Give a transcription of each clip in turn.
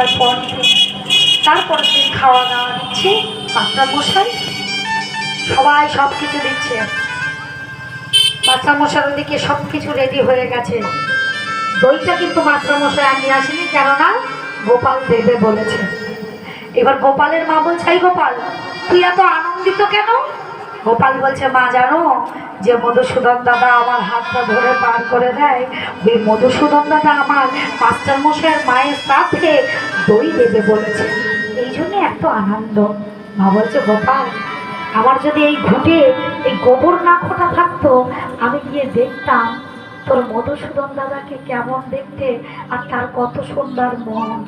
আসার পর তারপরে দিন খাওয়া দাওয়া দিচ্ছে মাস্টারমশাই, সবাই সব কিছু দিচ্ছে। মাস্টারমশাই ওদিকে সব কিছু রেডি হয়ে গেছে। দইটা কিন্তু মাস্টারমশাই আমি আসেনি, কেননা গোপাল দেবে বলেছে। এবার গোপালের মা বলছে, এই গোপাল তুই এত আনন্দিত কেন? গোপাল বলছে, মা জানো যে মধুসূদন দাদা আমার হাতটা ধরে পার করে দেয়, ওই মধুসূদন দাদা আমার মাস্টারমশাইয়ের মায়ের সাথে দই দেবে বলেছে, এই জন্য এত আনন্দ। মা বলছে, গোপাল আমার যদি এই ঘুটে এই গোবর না খোটা থাকতো, আমি গিয়ে দেখতাম তোর মধুসূদন দাদাকে কেমন দেখতে, আর তার কত সুন্দর মন।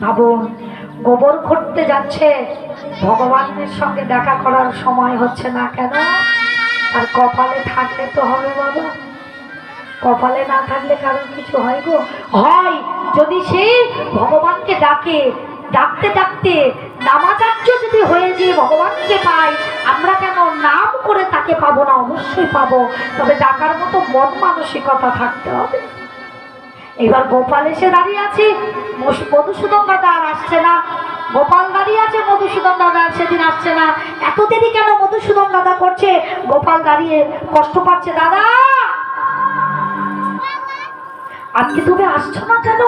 ভাবুন, গোবর ঘুরতে যাচ্ছে, ভগবানের সঙ্গে দেখা করার সময় হচ্ছে না কেন? আর কপালে থাকলে তো হবে বাবা, কপালে না থাকলে কারণ কিছু হয় গো? হয় যদি সে ভগবানকে ডাকে, ডাকতে ডাকতে নামাচার্য যদি হয়ে যে ভগবানকে পাই, আমরা কেন নাম করে তাকে পাবো না? অবশ্যই পাবো, তবে ডাকার মতো মন মানসিকতা থাকতে হবে। এবার গোপাল এসে দাঁড়িয়ে আছে, মধুসূদন দাদা আর আসছে না। গোপাল দাঁড়িয়ে আছে, মধুসূদন দাদা সেদিন আসছে না। এত দেরি কেন মধুসূদন দাদা করছে? গোপাল দাঁড়িয়ে কষ্ট পাচ্ছে, দাদা আজকে তুমি আসছো না কেন?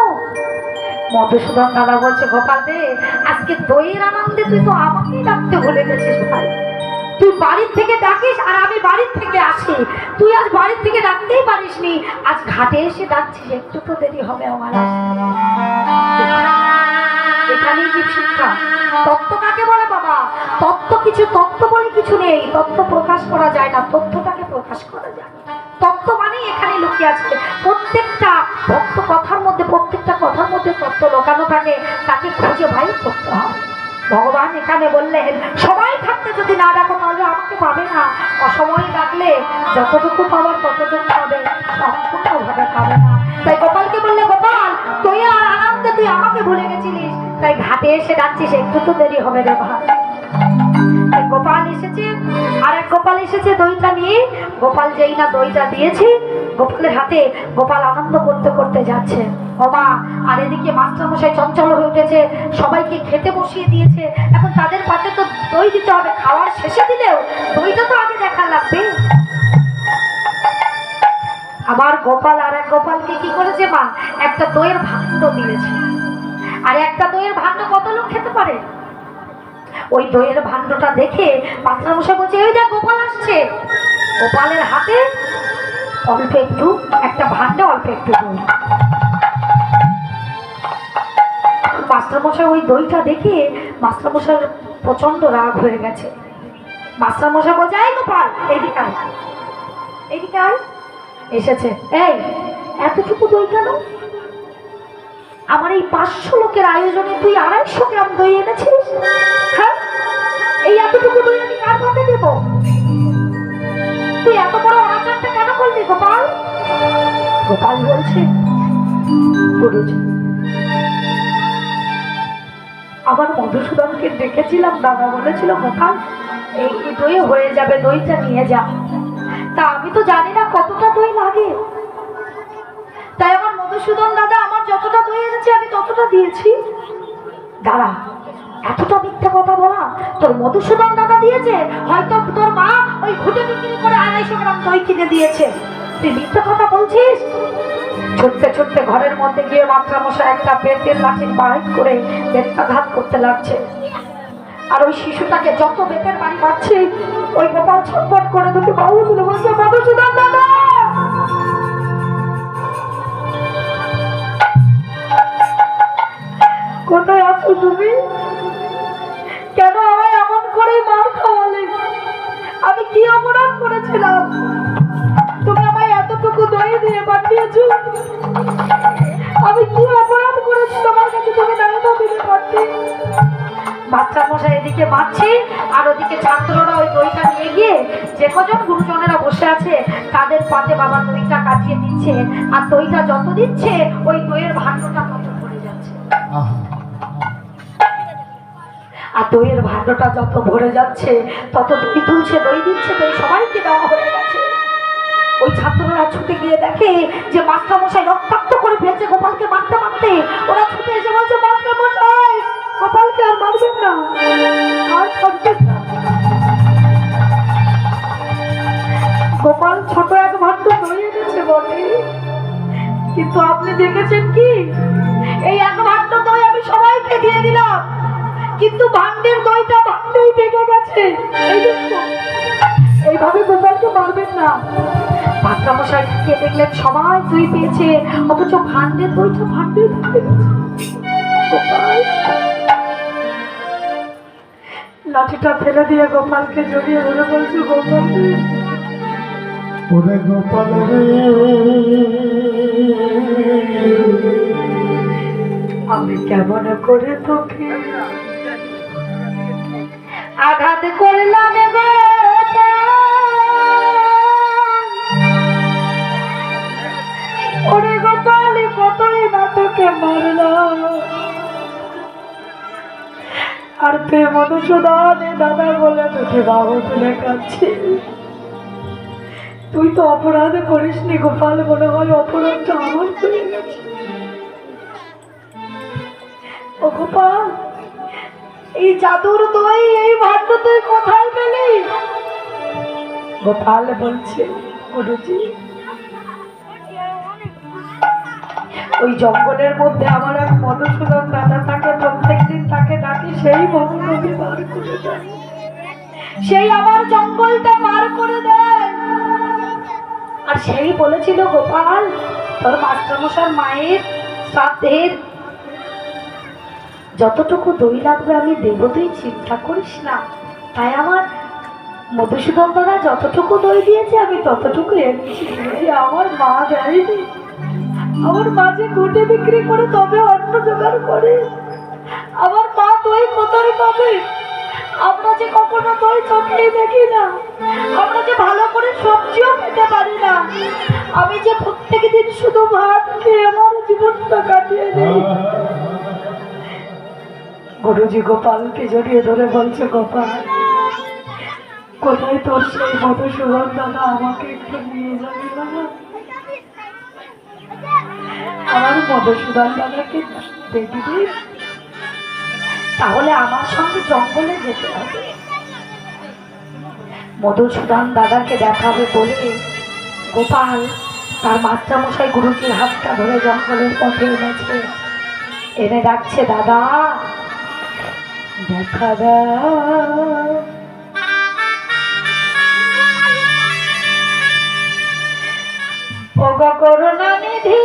মধুসূদন দাদা বলছে, গোপাল দে আজকে দইয়ের আনন্দে তুই তো আমাকেই ডাকতে ভুলে গেছিস ভাই। তুই বাড়ির থেকে ডাকিস আর আমি বাড়ির থেকে আসি, তুই আজ বাড়ির থেকে ডাকতেই পারিসনি, আজ ঘাটে এসে ডাকছিস, একটু তো দেরি হবে আমার আসতে। এখানেই জীব শিক্ষা। তত্ত্ব কাকে বলে বাবা? তত্ত্ব কিছু, তত্ত্ব বলে কিছু নেই, তত্ত্ব প্রকাশ করা যায় না, তথ্যটাকে প্রকাশ করা যায়। তত্ত্ব মানেই এখানে লুকিয়ে আছে। প্রত্যেকটা ভক্ত কথার মধ্যে, প্রত্যেকটা কথার মধ্যে তত্ত্ব লুকানো থাকে, তাকে খুঁজে ভাই করতে হয়। ভগবান এখানে বললেন, সবাই থাকতে যদি না ডাকো তাহলে আমাকে পাবে না, অসময়ে ডাকলে যতটুকু পাবার ততটুকু পাবে, সম্পূর্ণভাবে পাবে না। তাই গোপালকে বললে, গোপাল তুই আর আনন্দে তুই আমাকে ভুলে গেছিলিস, তাই ঘাটে এসে ডাকছিস, একটু তো দেরি হবে রে ভাই। গোপাল এসেছে, আর এক গোপাল এসেছে দইটা নিয়ে। গোপাল যেই না দইটা দিয়েছি গোপালের হাতে, গোপাল আনন্দ করতে করতে যাচ্ছে। ওমা, আর এদিকে মাস্টারমশাই চঞ্চল হয়ে উঠেছে, সবাইকে খেতে বসিয়ে দিয়েছে। এখন তাদের পাতে তো দই দিতে হবে, খাওয়ার শেষে দিলেও দইটা তো আগে দেখা লাগবে। আবার গোপাল আর এক গোপালকে কি করেছে, মা একটা দইয়ের ভাণ্ড দিয়েছে। আর একটা দইয়ের ভাণ্ড কত লোক খেতে পারে? ওই দইয়ের ভাণ্ডটা দেখে মাস্টারমশাই বলছে, এই দেখ গোপাল আসছে। গোপালের হাতে অল্প একটু, একটা ভাণ্ডে অল্প একটু দই। মাস্টারমশাই ওই দইটা দেখে মাস্টারমশাইয়ের প্রচন্ড রাগ হয়ে গেছে। মাস্টারমশাই বলছে, এই গোপাল এইদিকে আয়, এইদিকে আয়। এসেছে, এই এতটুকু দই কেন? আমার এই 500 লোকের আয়োজনে তুই 250 গ্রাম দই এনেছিস? হ্যাঁ, এই এতটুকু দই আমি কার ভাতে দেব? তুই এত বড় অনাচারটা কেন করলি গোপাল? গোপাল বলছে, গুরুজি আমার মধুসূদনকে ডেকেছিলাম, দাদা বলেছিল গোপাল এই দই হয়ে যাবে, দইটা নিয়ে যা। তা আমি তো জানি না কতটা দই লাগে, তাই আমার মধুসূদন দাদা আমার যতটা দই এনেছে আমি ততটা দিয়েছি। দাঁড়া, এতটা মিথ্যা কথা বলা? তোর মধুসূদন দাদা দিয়েছে, হয়তো তোর মা ওই ঘুটে বিক্রি করে 250 গ্রাম দই কিনে দিয়েছে, তুই মিথ্যা কথা বলছিস। ছুটতে ছুটতে ঘরের মধ্যে গিয়ে মাস্টারমশাই একটা বেতের লাঠি বাইর করে বেত্রাঘাত করতে লাগছে। আর ওই শিশুটাকে যত বেতের বাড়ি মারছে, ওই গোপাল ছটফট করে দুটো বাহু তুলে বলছে, মধুসূদন দাদা কোথায় আছো তুমি? কেন আমায় এমন করে মার খাওয়ালে? আমি কি অপরাধ করেছিলাম? তুমি আমায় এতটুকু দই দিয়ে পাঠিয়েছো, আমি কি অপরাধ করেছি তোমার কাছে তুমি দইটা দিতে পারতে? মাস্টারমশাই এদিকে মারছে, আর ওদিকে ছাত্ররা ওই দইটা নিয়ে গিয়ে যে কজন গুরুজনেরা বসে আছে তাদের পাতে বাবা দইটা কাটিয়ে দিচ্ছে। আর দইটা যত দিচ্ছে ওই দইয়ের ভাণ্ডটা তত ভরে যাচ্ছে। আর দইয়ের ভাণ্ডটা যত ভরে যাচ্ছে তত দই তুলছে, দই দিচ্ছে, দই সবাইকে দেওয়া হয়ে গেছে। ওই ছাত্ররা ছুটে গিয়ে দেখে যে মাস্টারমশাই রক্তাক্ত করে ফেলছে গোপালকে মারতে মারতে। ওরা ছুটে এসে বলছে, মাস্টারমশাই আর থাকবেন না। গোপাল ছোট এক ভাণ্ড দই এনেছে বটে, কিন্তু আপনি দেখেছেন কি এই এক ভাণ্ড দই আমি সবাইকে দিয়ে দিলাম, কিন্তু ভাণ্ডের দইটা ভাণ্ডেই থেকে গেছে। এই দেখো, এইভাবে গোপালকে মারবেন না। মাস্টারমশাই কে দেখলেন সবাই দই পেয়েছে, অথচ ভাণ্ডের দইটা ভাণ্ডেই থেকে গেছে। গোপাল লাঠিটা ফেলে দিয়ে গোপালকে জড়িয়ে ধরে বলছে, গোপাল ওরে গোপাল রে, আমি কেমন করে তোকে আঘাত করলাম গো, ওরে গোপাল কতই না তোকে মারলাম, আর তুই মধুসূদন দাদা বলে তোকে বাবু তুলে কাঁদছি। তুই তো অপরাধ করিসনি গোপাল, মনে হয় অপরাধটা আমার হয়ে গেছে। ও গোপাল, এই জাদুর দই এই ভাণ্ড তুই কোথায় পেলি? গোপাল বলছে, গুরুজি ওই জঙ্গলের মধ্যে আমার এক মধুসূদন দাদা থাকে, প্রত্যেকদিন তাকে ডাকি, সেই মধুকে বার করে দেয়, সেই আমার জঙ্গলটা পার করে দেয়। আর সেই বলেছিল গোপাল তোর মাস্টারমশার মায়ের শ্রাদ্ধের যতটুকু দই লাগবে আমি দেব, তুই চিন্তা করিস না। তাই আমার মধুসূদন দাদা যতটুকু দই দিয়েছে আমি ততটুকু এনেছি, আমার মা দেয়নি। আমার মা যে ঘুটে বিক্রি করে তবে অন্ন জোগাড় করে, আমার মা দই কোথায় পাবে? আমরা যে কখনো দই চোখেই দেখি না, আমরা যে ভালো করে সবজিও খেতে পারি না, আমি যে প্রত্যেক দিন শুধু ভাত খেয়ে আমার জীবনটা কাটিয়ে দিই। গুরুজি গোপালকে জড়িয়ে ধরে বলছে, গোপাল কোথায় তোর সেই মধুসূদন দাদা, আমাকে একটু নিয়ে যাবে বাবা, আমার মধুসূদন দাদাকে দেখবি, তাহলে আমার সঙ্গে জঙ্গলে যেতে হবে। মধুসূদন দাদাকে দেখাবে বলে গোপাল তার মাস্টারমশাই গুরুজির হাতটা ধরে জঙ্গলের পথে এনেছে, এনে ডাকছে, দাদা দেখা দাও। ও গো করুণা নিধি,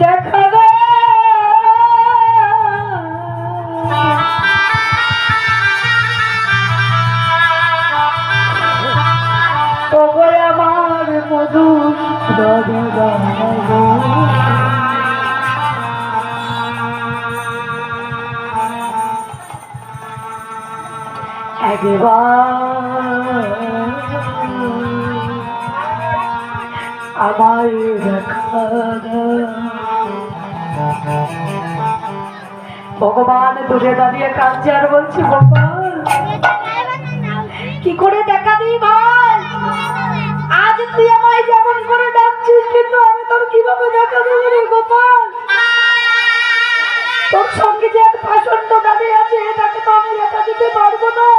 দেখা দাও। ও গো আমার মধুসূদন একবার আমায় দেখা দাও। ভগবান দূরে দাঁড়িয়ে কাঁদছে আর বলছে, গোপাল কি করে দেখা দিই ভাই? আজ তুই আমায় যেমন করে ডাকছিস, কিন্তু আমি তোর কিভাবে দেখা দেবো রে গোপাল? তোর সঙ্গে যে এক পাষণ্ড দাঁড়িয়ে আছে, তাকে তো আমি দেখা দিতে পারবো না।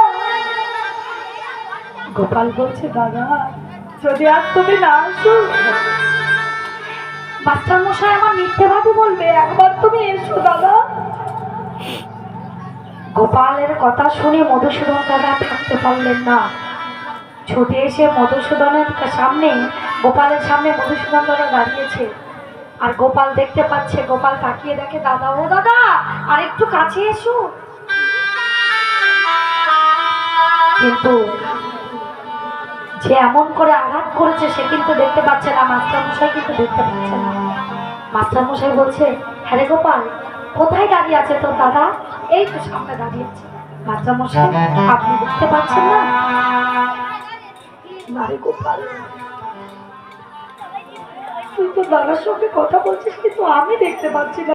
গোপাল বলছে, দাদা যদি আজ তুমি না আসো, মাস্টারমশাই আমার মিথ্যেবাদী বলবে, একবার তুমি এসো দাদা। গোপালের কথা শুনে মধুসূদন দাদা থাকতে পারলেন না, ছুটে এসে মধুসূদনের সামনে, গোপালের সামনে মধুসূদন দাদা দাঁড়িয়েছে, আর গোপাল দেখতে পাচ্ছে। গোপাল তাকিয়ে দেখে, দাদা ও দাদা আর একটু কাছে এসো। কিন্তু যে এমন করে আঘাত করেছে সে কিন্তু দেখতে পাচ্ছে না, মাস্টারমশাই কিন্তু দেখতে পাচ্ছে না। মাস্টারমশাই বলছে, হ্যাঁ রে গোপাল, কোথায় দাঁড়িয়ে আছে তোর দাদা? এই তো সামনে দাঁড়িয়ে আছে। মাস্টারমশাই আপনি দেখতে পাচ্ছেন না? না রে গোপাল, তুই তো দাদার সঙ্গে কথা বলছিস, কিন্তু আমি দেখতে পাচ্ছি না।